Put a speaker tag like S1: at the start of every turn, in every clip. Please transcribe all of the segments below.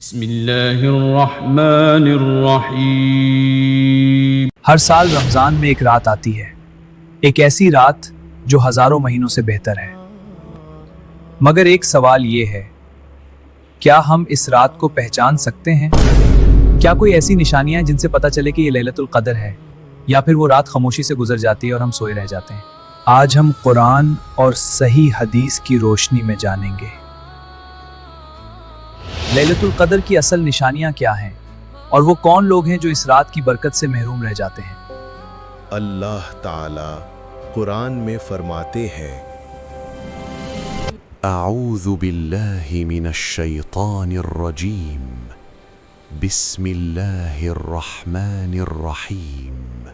S1: بسم اللہ الرحمن الرحیم۔
S2: ہر سال رمضان میں ایک رات آتی ہے، ایک ایسی رات جو ہزاروں مہینوں سے بہتر ہے۔ مگر ایک سوال یہ ہے، کیا ہم اس رات کو پہچان سکتے ہیں؟ کیا کوئی ایسی نشانیاں ہیں جن سے پتہ چلے کہ یہ لیلۃ القدر ہے، یا پھر وہ رات خاموشی سے گزر جاتی ہے اور ہم سوئے رہ جاتے ہیں؟ آج ہم قرآن اور صحیح حدیث کی روشنی میں جانیں گے لیلۃ القدر کی اصل نشانیاں کیا ہیں، اور وہ کون لوگ ہیں جو اس رات کی برکت سے محروم رہ جاتے ہیں۔
S3: اللہ تعالی قرآن میں فرماتے ہیں، اعوذ باللہ من الشیطان الرجیم، بسم اللہ الرحمن الرحیم،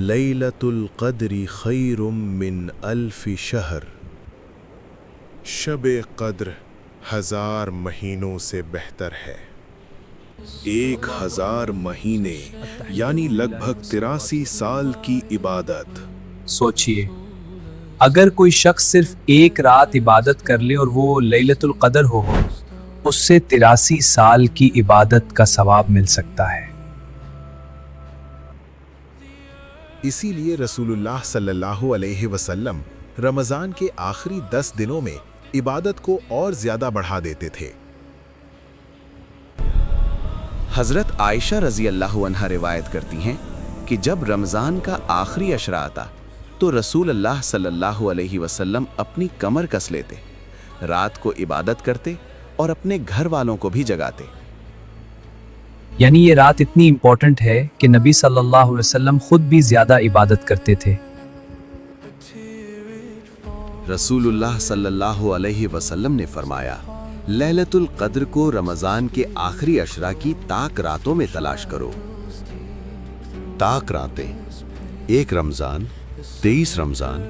S3: لیلۃ القدر خیر من الف شہر، شب قدر 1000 مہینوں سے بہتر ہے۔ 1000 مہینے یعنی لگ بھگ 83 سال کی عبادت۔
S2: سوچئے، اگر کوئی شخص صرف ایک رات عبادت کر لے اور وہ لیلۃ القدر ہو، اس سے 83 سال کی عبادت کا ثواب مل سکتا ہے۔
S3: اسی لیے رسول اللہ صلی اللہ علیہ وسلم رمضان کے آخری 10 دنوں میں عبادت کو اور زیادہ بڑھا دیتے تھے۔
S4: حضرت عائشہ رضی اللہ عنہا روایت کرتی ہیں کہ جب رمضان کا آخری عشرہ آتا تو رسول اللہ صلی اللہ علیہ وسلم اپنی کمر کس لیتے، رات کو عبادت کرتے اور اپنے گھر والوں کو بھی جگاتے۔
S2: یعنی یہ رات اتنی امپورٹنٹ ہے کہ نبی صلی اللہ علیہ وسلم خود بھی زیادہ عبادت کرتے تھے۔
S4: رسول اللہ صلی اللہ علیہ وسلم نے فرمایا، لیلۃ القدر کو رمضان کے آخری عشرہ کی تاک راتوں میں تلاش کرو۔
S3: تاک راتیں 1 رمضان، 23 رمضان،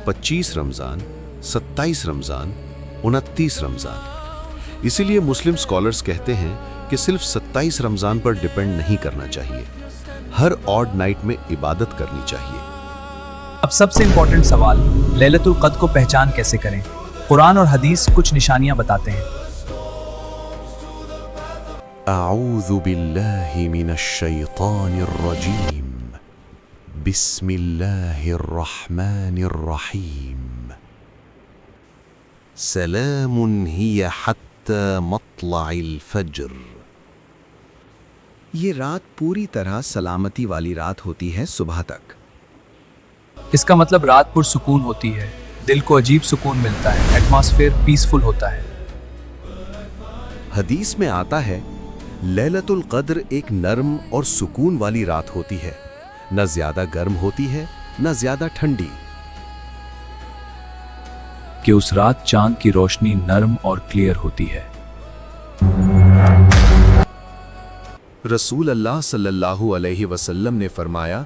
S3: 25 رمضان، 27 رمضان، 29 رمضان۔ اسی لیے مسلم سکالرز کہتے ہیں کہ صرف 27 رمضان پر ڈیپینڈ نہیں کرنا چاہیے، ہر آڈ نائٹ میں عبادت کرنی چاہیے۔
S2: اب سب سے امپورٹنٹ سوال، لیلۃ القدر کو پہچان کیسے کریں؟ قرآن اور حدیث کچھ نشانیاں بتاتے ہیں۔
S3: اعوذ باللہ من الشیطان الرجیم، بسم اللہ الرحمن الرحیم، سلام ہی حتی مطلع الفجر۔
S4: یہ رات پوری طرح سلامتی والی رات ہوتی ہے صبح تک۔
S2: اس کا مطلب رات پرسکون ہوتی ہے، دل کو عجیب سکون ملتا ہے، ایٹماسفیئر پیسفل ہوتا ہے۔
S4: حدیث میں آتا ہے، لیلۃ القدر ایک نرم اور سکون والی رات ہوتی ہے، نہ زیادہ گرم ہوتی ہے نہ زیادہ ٹھنڈی۔
S2: کہ اس رات چاند کی روشنی نرم اور کلیئر ہوتی ہے۔
S3: رسول اللہ صلی اللہ علیہ وسلم نے فرمایا،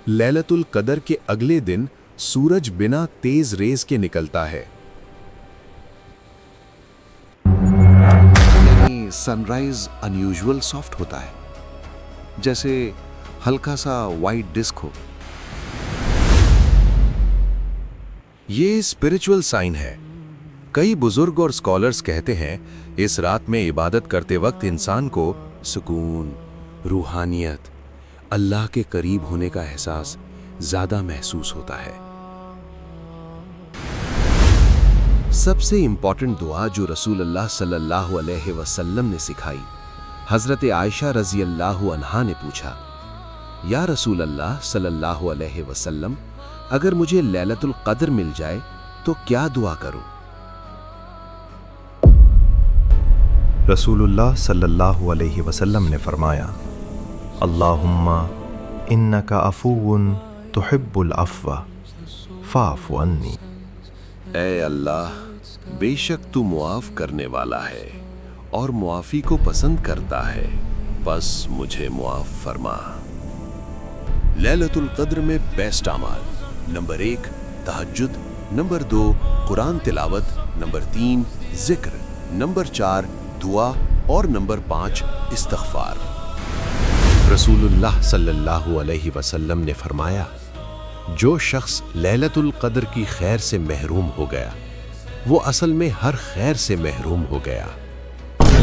S3: لیلۃ القدر کے اگلے دن سورج بنا تیز ریز کے نکلتا ہے،
S4: یعنی سن رائز انیوژول سافٹ ہوتا ہے، جیسے ہلکا سا وائٹ ڈسک ہو۔
S3: یہ اسپرچول سائن ہے۔ کئی بزرگ اور سکالرز کہتے ہیں اس رات میں عبادت کرتے وقت انسان کو سکون، روحانیت، اللہ کے قریب ہونے کا احساس زیادہ محسوس ہوتا ہے۔
S4: سب سے امپورٹنٹ دعا جو رسول اللہ صلی اللہ علیہ وسلم نے سکھائی، حضرت عائشہ رضی اللہ عنہا نے پوچھا، یا رسول اللہ صلی اللہ علیہ وسلم، اگر مجھے لیلۃ القدر مل جائے تو کیا دعا کروں؟
S5: رسول اللہ صلی اللہ علیہ وسلم نے فرمایا، اللہم انکا عفو تحب العفو فاعف عنی۔
S4: اے اللہ، بے شک تو معاف کرنے والا ہے اور معافی کو پسند کرتا ہے، بس مجھے معاف فرما۔
S3: لیلۃ القدر میں بیسٹ اعمال: نمبر 1 تہجد، نمبر 2 قرآن تلاوت، نمبر 3 ذکر، نمبر 4 دعا اور نمبر 5 استغفار۔ رسول اللہ صلی اللہ علیہ وسلم نے فرمایا، جو شخص لیلۃ القدر کی خیر سے محروم ہو گیا، وہ اصل میں ہر خیر سے محروم ہو گیا۔